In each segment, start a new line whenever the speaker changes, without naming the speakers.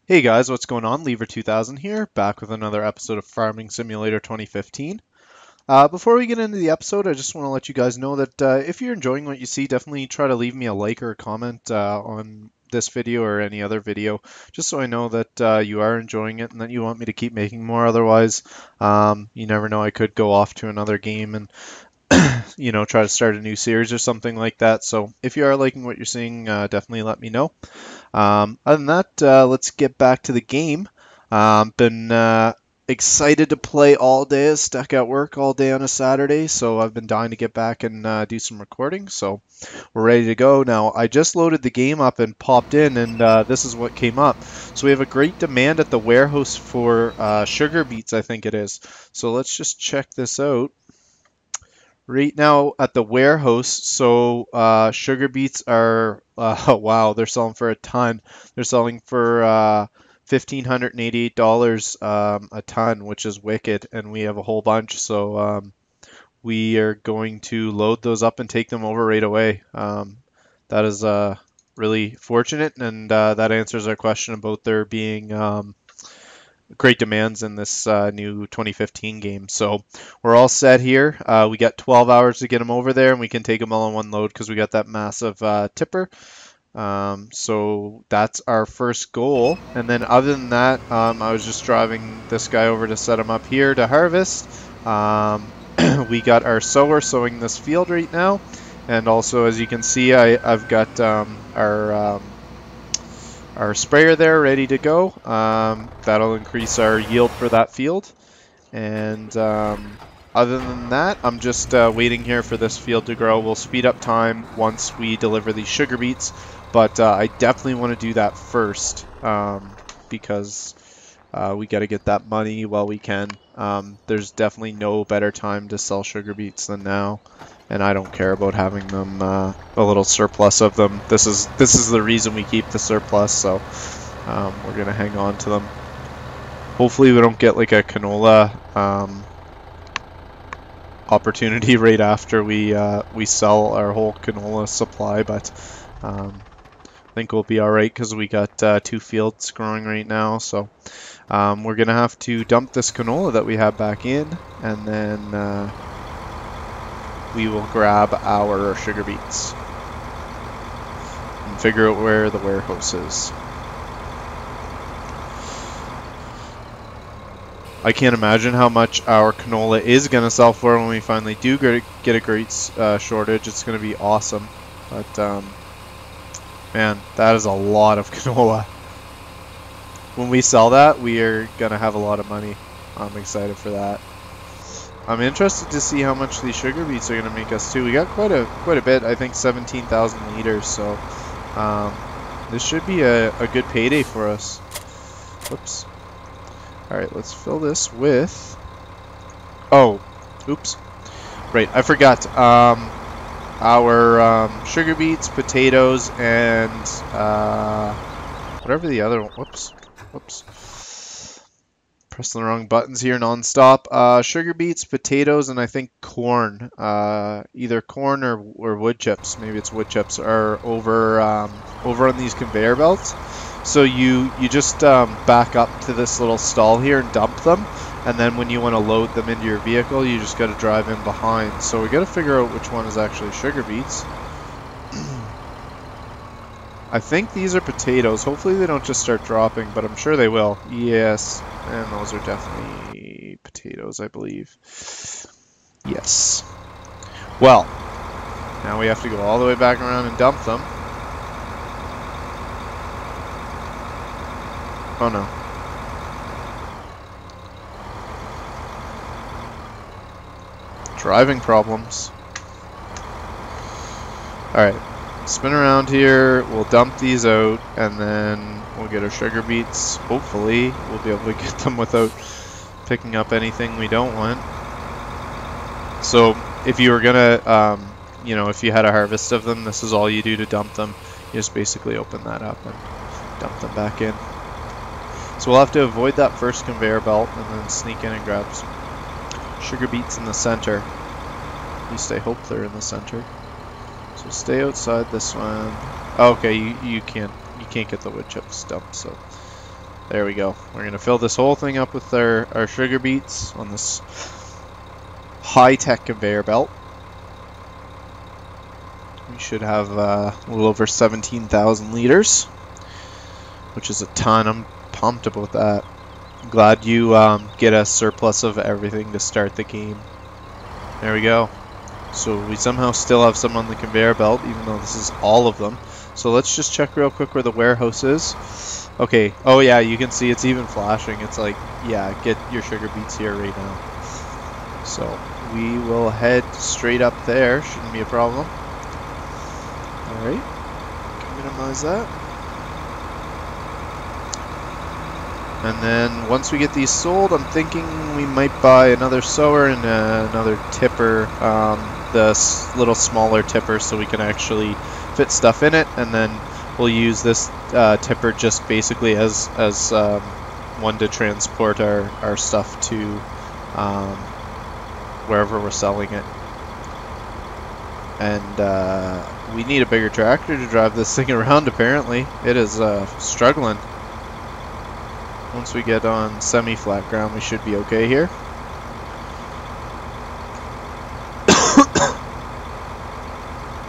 Hey guys, what's going on? Lever 2000 here, back with another episode of Farming Simulator 2015. Before we get into the episode, I just want to let you guys know that if you're enjoying what you see, definitely try to leave me a like or a comment on this video or any other video, just so I know that you are enjoying it and that you want me to keep making more. Otherwise, you never know, I could go off to another game and try to start a new series or something like that. So if you are liking what you're seeing, definitely let me know. Other than that, let's get back to the game. Been excited to play all day. Stuck at work all day on a Saturday, so I've been dying to get back and do some recording. So we're ready to go now. I just loaded the game up and popped in, and this is what came up. So we have a great demand at the warehouse for sugar beets, I think it is. So let's just check this out. Right now at the warehouse, so sugar beets are wow, they're selling for a ton. They're selling for $1,588 a ton, which is wicked, and we have a whole bunch. So we are going to load those up and take them over right away. That is really fortunate, and that answers our question about there being great demands in this new 2015 game. So we're all set here. We got 12 hours to get them over there, and we can take them all in one load because we got that massive tipper. So that's our first goal. And then other than that, I was just driving this guy over to set him up here to harvest. We got our sower sowing this field right now. And also, as you can see, I've got our sprayer there ready to go. That'll increase our yield for that field. And other than that, I'm just waiting here for this field to grow. We'll speed up time once we deliver these sugar beets, but I definitely want to do that first because we got to get that money while we can. There's definitely no better time to sell sugar beets than now, and I don't care about having them a little surplus of them. This is the reason we keep the surplus, so we're gonna hang on to them. Hopefully we don't get like a canola opportunity right after we sell our whole canola supply, but I think we'll be all right because we got 2 fields growing right now. So we're gonna have to dump this canola that we have back in, and then we will grab our sugar beets and figure out where the warehouse is. I can't imagine how much our canola is going to sell for when we finally do get a great shortage. It's going to be awesome. But, man, that is a lot of canola. When we sell that, we are going to have a lot of money. I'm excited for that. I'm interested to see how much these sugar beets are going to make us too. We got quite a bit, I think 17,000 liters, so this should be a good payday for us. Whoops. Alright, let's fill this with... Oh, oops. Right, I forgot. Our sugar beets, potatoes, and whatever the other one... Whoops. Pressing the wrong buttons here non-stop. Sugar beets, potatoes, and I think corn. Either corn or wood chips. Maybe it's wood chips are over on these conveyor belts. So you just back up to this little stall here and dump them, and then when you want to load them into your vehicle, you just got to drive in behind. So we got to figure out which one is actually sugar beets. I think these are potatoes. Hopefully they don't just start dropping, but I'm sure they will. Yes, and those are definitely potatoes, I believe. Yes. Well, now we have to go all the way back around and dump them. Oh no. Driving problems. Alright. Spin around here, we'll dump these out, and then we'll get our sugar beets. Hopefully, we'll be able to get them without picking up anything we don't want. So, if you were gonna, if you had a harvest of them, this is all you do to dump them. You just basically open that up and dump them back in. So we'll have to avoid that first conveyor belt and then sneak in and grab some sugar beets in the center. At least I hope they're in the center. So stay outside this one. Oh, okay, you can't get the wood chips dumped, so There we go. We're going to fill this whole thing up with our sugar beets on this high-tech conveyor belt. We should have a little over 17,000 liters, which is a ton. I'm pumped about that. I'm glad you get a surplus of everything to start the game. There we go. So we somehow still have some on the conveyor belt, even though this is all of them. So let's just check real quick where the warehouse is. Okay, oh yeah, you can see it's even flashing. It's like, yeah, get your sugar beets here right now. So we will head straight up there. Shouldn't be a problem. Alright, can minimize that. And then once we get these sold, I'm thinking we might buy another sower and another tipper, the little smaller tipper, so we can actually fit stuff in it, and then we'll use this tipper just basically as one to transport our stuff to wherever we're selling it. And we need a bigger tractor to drive this thing around, apparently. It is struggling. Once we get on semi-flat ground, we should be okay here.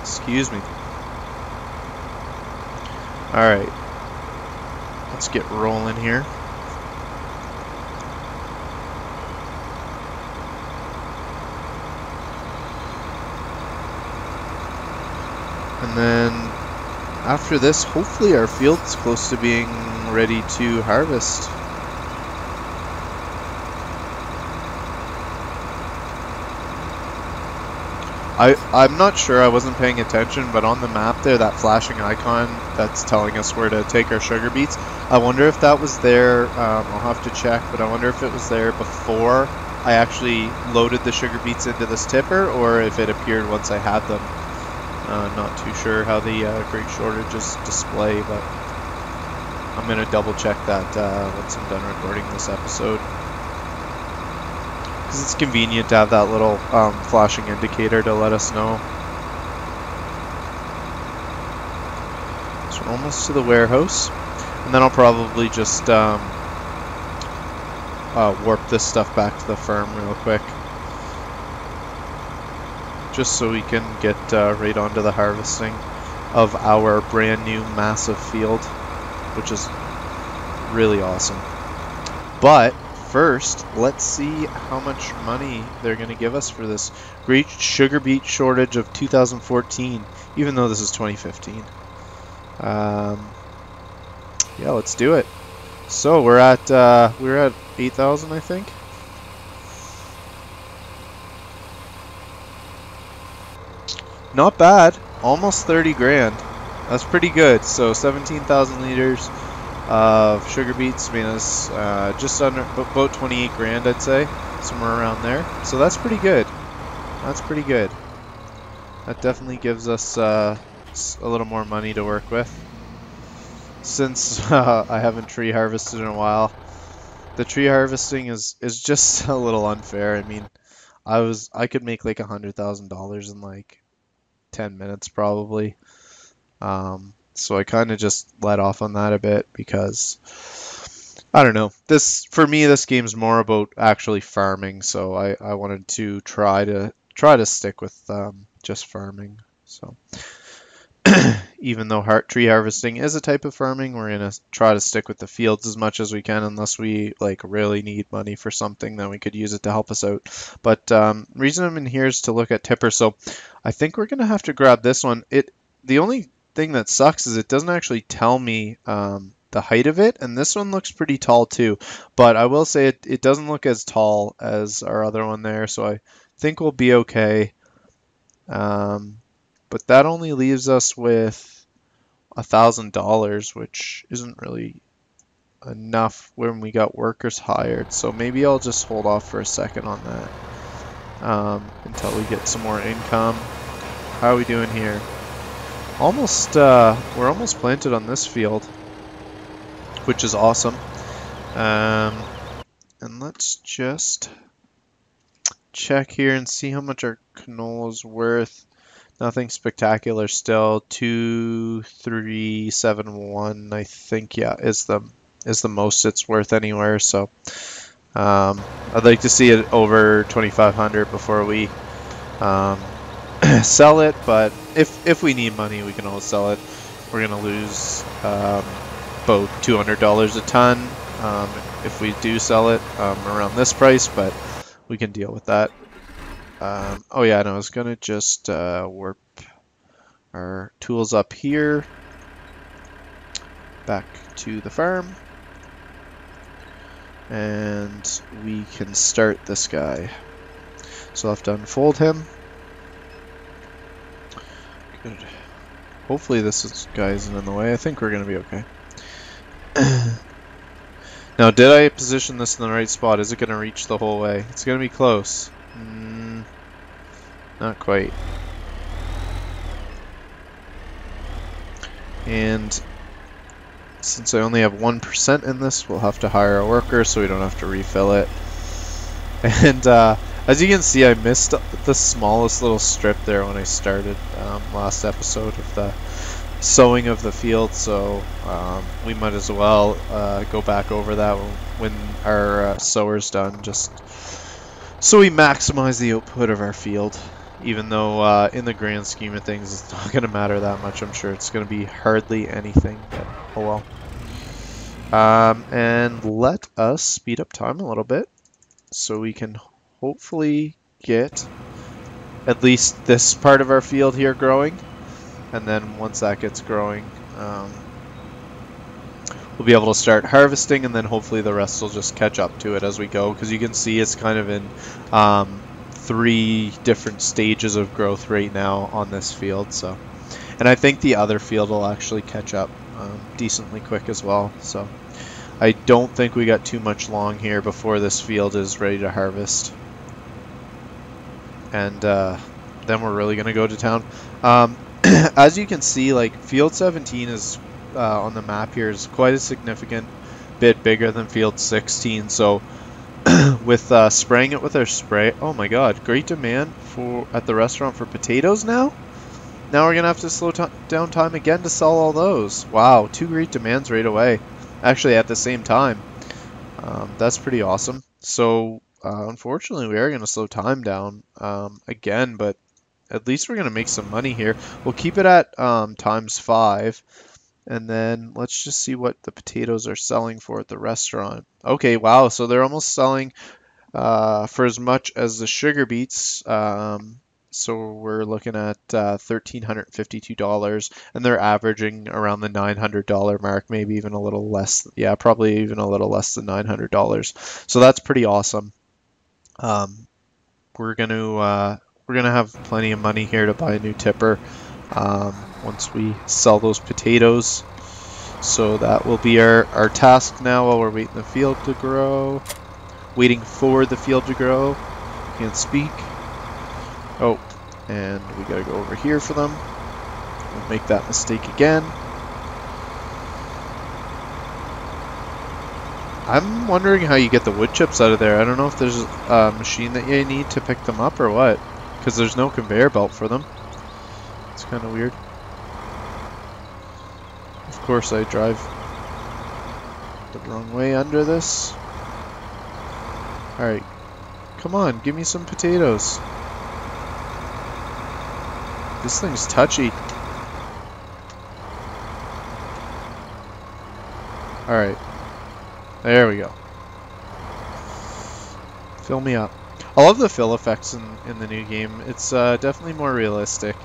Excuse me. Alright. Let's get rolling here. And then after this, hopefully our field's close to being ready to harvest. I'm not sure, I wasn't paying attention, but on the map there, that flashing icon that's telling us where to take our sugar beets, I wonder if that was there, I'll have to check, but I wonder if it was there before I actually loaded the sugar beets into this tipper, or if it appeared once I had them. Not too sure how the grape shortages display, but I'm going to double check that once I'm done recording this episode. Because it's convenient to have that little flashing indicator to let us know. So we're almost to the warehouse. And then I'll probably just warp this stuff back to the farm real quick. Just so we can get right onto the harvesting of our brand new massive field, which is really awesome. But first, let's see how much money they're going to give us for this great sugar beet shortage of 2014, even though this is 2015. Yeah, let's do it. So we're at 8,000, I think. Not bad. Almost 30 grand. That's pretty good. So 17,000 liters of sugar beets, I mean, it's just under about 28 grand, I'd say, somewhere around there. So that's pretty good. That's pretty good. That definitely gives us a little more money to work with. Since I haven't tree harvested in a while, the tree harvesting is just a little unfair. I mean, I could make like $100,000 in like 10 minutes probably. So I kind of just let off on that a bit because I don't know. For me, this game's more about actually farming. So I wanted to try to stick with just farming. So even though tree harvesting is a type of farming, we're gonna try to stick with the fields as much as we can, unless we like really need money for something, then we could use it to help us out. But reason I'm in here is to look at tipper. So I think we're gonna have to grab this one. The only thing that sucks is it doesn't actually tell me the height of it, and this one looks pretty tall too. But I will say it doesn't look as tall as our other one there, so I think we'll be okay. But that only leaves us with $1,000, which isn't really enough when we got workers hired. So maybe I'll just hold off for a second on that until we get some more income. How are we doing here? We're almost planted on this field, which is awesome. And let's just check here and see how much our canola's worth. Nothing spectacular still. 2,371, I think, yeah, is the is the most it's worth anywhere. So I'd like to see it over 2,500 before we sell it. But if we need money, we can always sell it. We're gonna lose about $200 a ton if we do sell it around this price, but we can deal with that. Oh yeah, and I was gonna just warp our tools up here back to the farm, and we can start this guy. So I'll have to unfold him. Good. Hopefully guy isn't in the way. I think we're gonna be okay. Now, did I position this in the right spot? Is it gonna reach the whole way? It's gonna be close. Not quite. And since I only have 1% in this, we'll have to hire a worker so we don't have to refill it. And as you can see, I missed the smallest little strip there when I started last episode of the sowing of the field, so we might as well go back over that when our sower's done, just so we maximize the output of our field, even though in the grand scheme of things it's not going to matter that much. I'm sure it's going to be hardly anything, but oh well. And let us speed up time a little bit so we can hopefully get at least this part of our field here growing, and then once that gets growing, we'll be able to start harvesting, and then hopefully the rest will just catch up to it as we go, because you can see it's kind of in 3 different stages of growth right now on this field. So, and I think the other field will actually catch up decently quick as well. So I don't think we got too much long here before this field is ready to harvest, and then we're really gonna go to town. As you can see, like, field 17 is on the map here is quite a significant bit bigger than field 16. So with spraying it with our spray, oh my god, great demand at the restaurant for potatoes now. Now we're gonna have to slow down time again to sell all those. Wow, 2 great demands right away, actually at the same time. That's pretty awesome. So unfortunately we are gonna slow time down again, but at least we're going to make some money here. We'll keep it at ×5. And then let's just see what the potatoes are selling for at the restaurant. Okay, wow. So they're almost selling for as much as the sugar beets. So we're looking at $1,352. And they're averaging around the $900 mark, maybe even a little less. Yeah, probably even a little less than $900. So that's pretty awesome. We're gonna have plenty of money here to buy a new tipper once we sell those potatoes. So that will be our task now while we're waiting the field to grow. Waiting for the field to grow. Can't speak. Oh, and we gotta go over here for them. We'll make that mistake again. I'm wondering how you get the wood chips out of there. I don't know if there's a machine that you need to pick them up or what, because there's no conveyor belt for them. It's kind of weird. Of course I drive the wrong way under this. Alright, come on, give me some potatoes. This thing's touchy. Alright, there we go. Fill me up. I love the fill effects in the new game. It's definitely more realistic.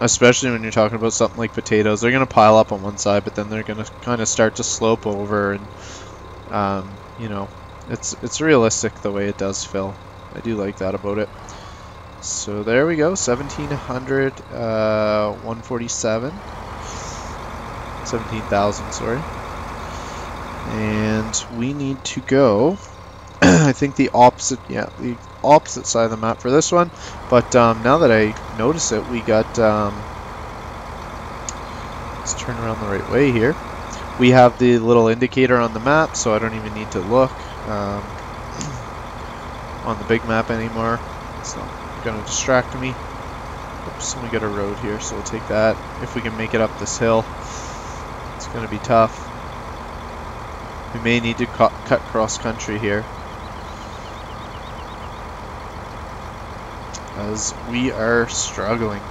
Especially when you're talking about something like potatoes. They're going to pile up on one side, but then they're going to kind of start to slope over, and you know, it's realistic the way it does fill. I do like that about it. So there we go, 1,700, 147, 17,000, sorry. And we need to go, I think the opposite side of the map for this one. But now that I notice it, we got, let's turn around the right way here. We have the little indicator on the map, so I don't even need to look on the big map anymore. It's not going to distract me. Oops, we got a road here, so we'll take that. If we can make it up this hill, it's going to be tough. We may need to cut cross country here, as we are struggling.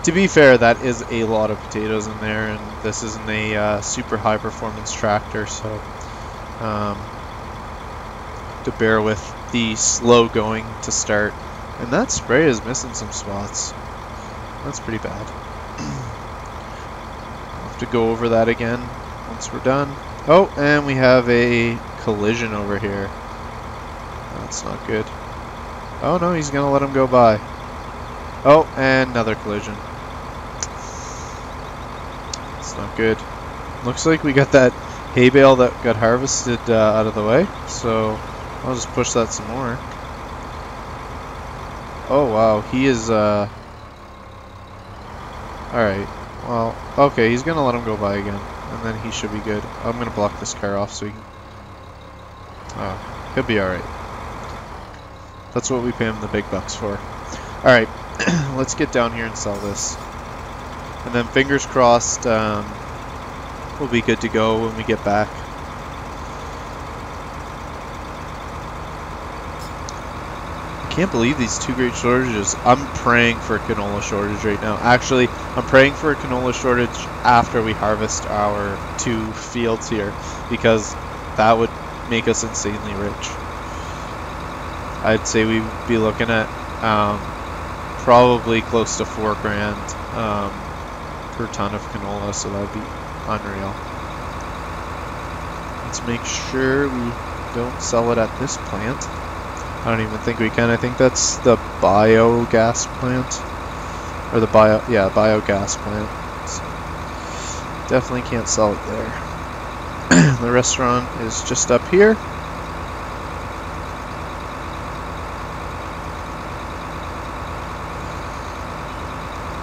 To be fair, that is a lot of potatoes in there, and this isn't a super high performance tractor, so to bear with the slow going to start. And that spray is missing some spots. That's pretty bad. I'll have to go over that again once we're done. Oh, and we have a collision over here. That's not good. Oh no, he's gonna let him go by. Oh, and another collision. It's not good. Looks like we got that hay bale that got harvested out of the way, so I'll just push that some more. Oh wow, he is alright, well, okay, he's gonna let him go by again, and then he should be good. I'm gonna block this car off so he can... Oh, he'll be alright. That's what we pay him the big bucks for. Alright, let's get down here and sell this. And then fingers crossed, we'll be good to go when we get back. I can't believe these two great shortages. I'm praying for a canola shortage right now. Actually, I'm praying for a canola shortage after we harvest our 2 fields here, because that would make us insanely rich. I'd say we'd be looking at probably close to $4 grand per ton of canola, so that'd be unreal. Let's make sure we don't sell it at this plant. I don't even think we can. I think that's the biogas plant, or the biogas plant. So definitely can't sell it there. The restaurant is just up here.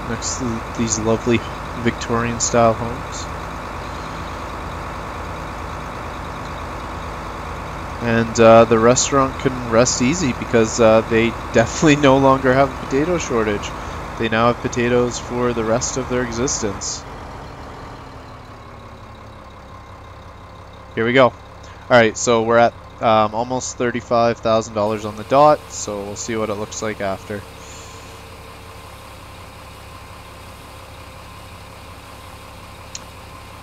Next to these lovely Victorian style homes. And the restaurant can rest easy because they definitely no longer have a potato shortage. They now have potatoes for the rest of their existence. Here we go. Alright, so we're at almost $35,000 on the dot, so we'll see what it looks like after.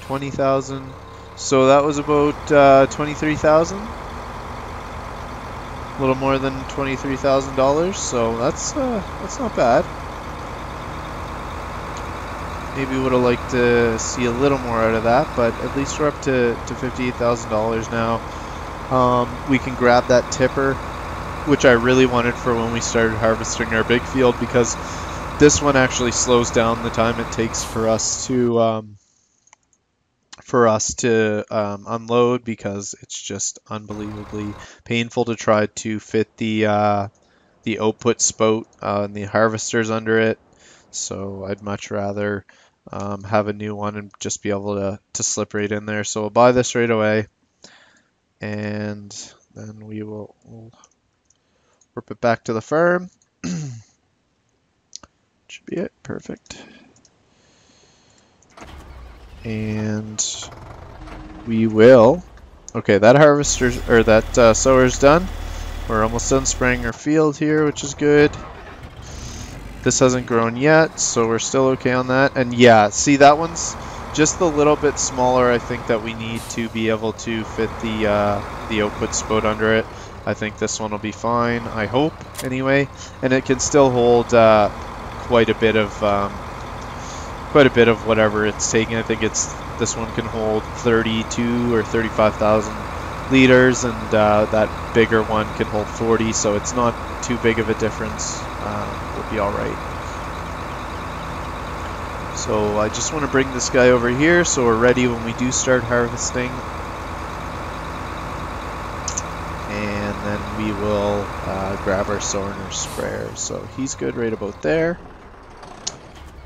$20,000. So that was about 23,000. A little more than $23,000. So that's not bad. Maybe would have liked to see a little more out of that, but at least we're up to $58,000 now. We can grab that tipper, which I really wanted for when we started harvesting our big field, because this one actually slows down the time it takes for us to unload, because it's just unbelievably painful to try to fit the output spout and the harvesters under it. So I'd much rather have a new one and just be able to slip right in there. So we'll buy this right away, and then we'll rip it back to the farm. Should be it. Perfect. And we will... Okay, that harvester's, or that sower's done. We're almost done spraying our field here, which is good. This hasn't grown yet, so we're still okay on that. And yeah, see, that one's just a little bit smaller. I think that we need to be able to fit the output spout under it. I think this one will be fine, I hope, anyway. And it can still hold quite a bit of whatever it's taking. I think this one can hold 32 or 35,000 liters, and that bigger one can hold 40, so it's not too big of a difference. We'll be all right. So I just want to bring this guy over here so we're ready when we do start harvesting, and then we will grab our sower and our sprayer. So he's good right about there.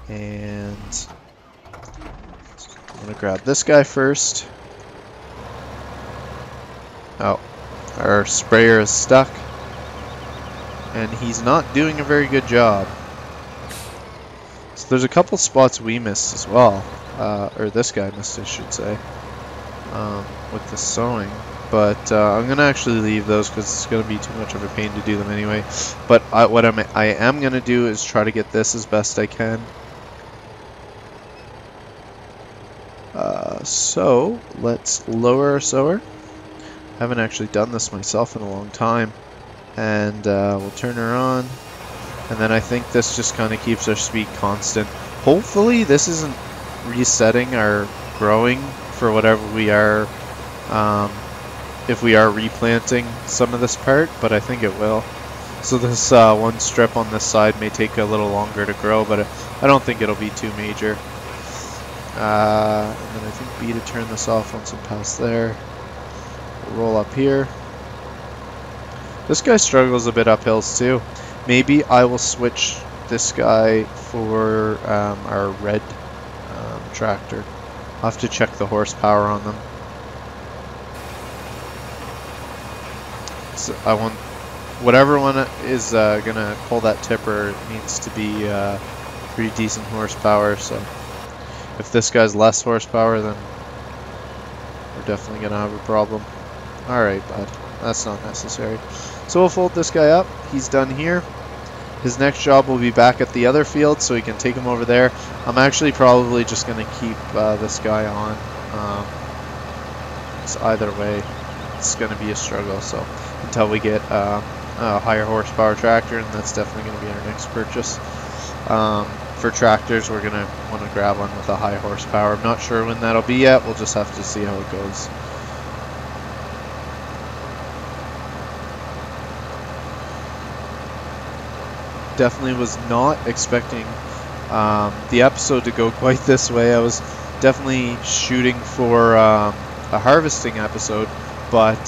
And I'm going to grab this guy first. Oh, our sprayer is stuck, and he's not doing a very good job. So there's a couple spots we missed as well, or this guy missed, I should say. with the sowing. But I'm gonna actually leave those because it's gonna be too much of a pain to do them anyway. But what I am gonna do is try to get this as best I can. So let's lower our sower. Haven't actually done this myself in a long time. And we'll turn her on. And then I think this just kind of keeps our speed constant. Hopefully this isn't resetting our growing for whatever we are, if we are replanting some of this part, but I think it will. So this one strip on this side may take a little longer to grow, but I don't think it'll be too major. And then I think B to turn this off once I'm past there. We'll roll up here. This guy struggles a bit up hills too. Maybe I will switch this guy for our red tractor. I'll have to check the horsepower on them. So I want whatever one is gonna pull that tipper needs to be pretty decent horsepower. So if this guy's less horsepower, then we're definitely gonna have a problem. All right, bud. That's not necessary. So we'll fold this guy up. He's done here. His next job will be back at the other field, so we can take him over there. I'm actually probably just going to keep this guy on. So either way, it's going to be a struggle. So until we get a higher horsepower tractor, and that's definitely going to be our next purchase. For tractors, we're going to want to grab one with a high horsepower. I'm not sure when that'll be yet. We'll just have to see how it goes. Definitely was not expecting the episode to go quite this way. I was definitely shooting for a harvesting episode, but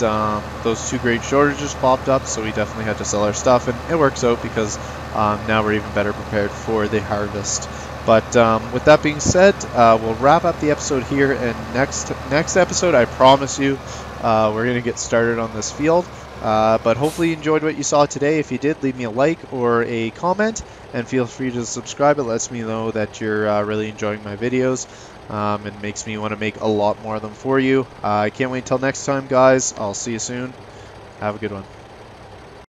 those two great shortages popped up, so we definitely had to sell our stuff, and it works out because now we're even better prepared for the harvest. But with that being said, we'll wrap up the episode here, and next episode, I promise you, we're going to get started on this field. But hopefully you enjoyed what you saw today. If you did, leave me a like or a comment, and feel free to subscribe. It lets me know that you're really enjoying my videos, and makes me want to make a lot more of them for you. I can't wait till next time, guys. I'll see you soon. Have a good one.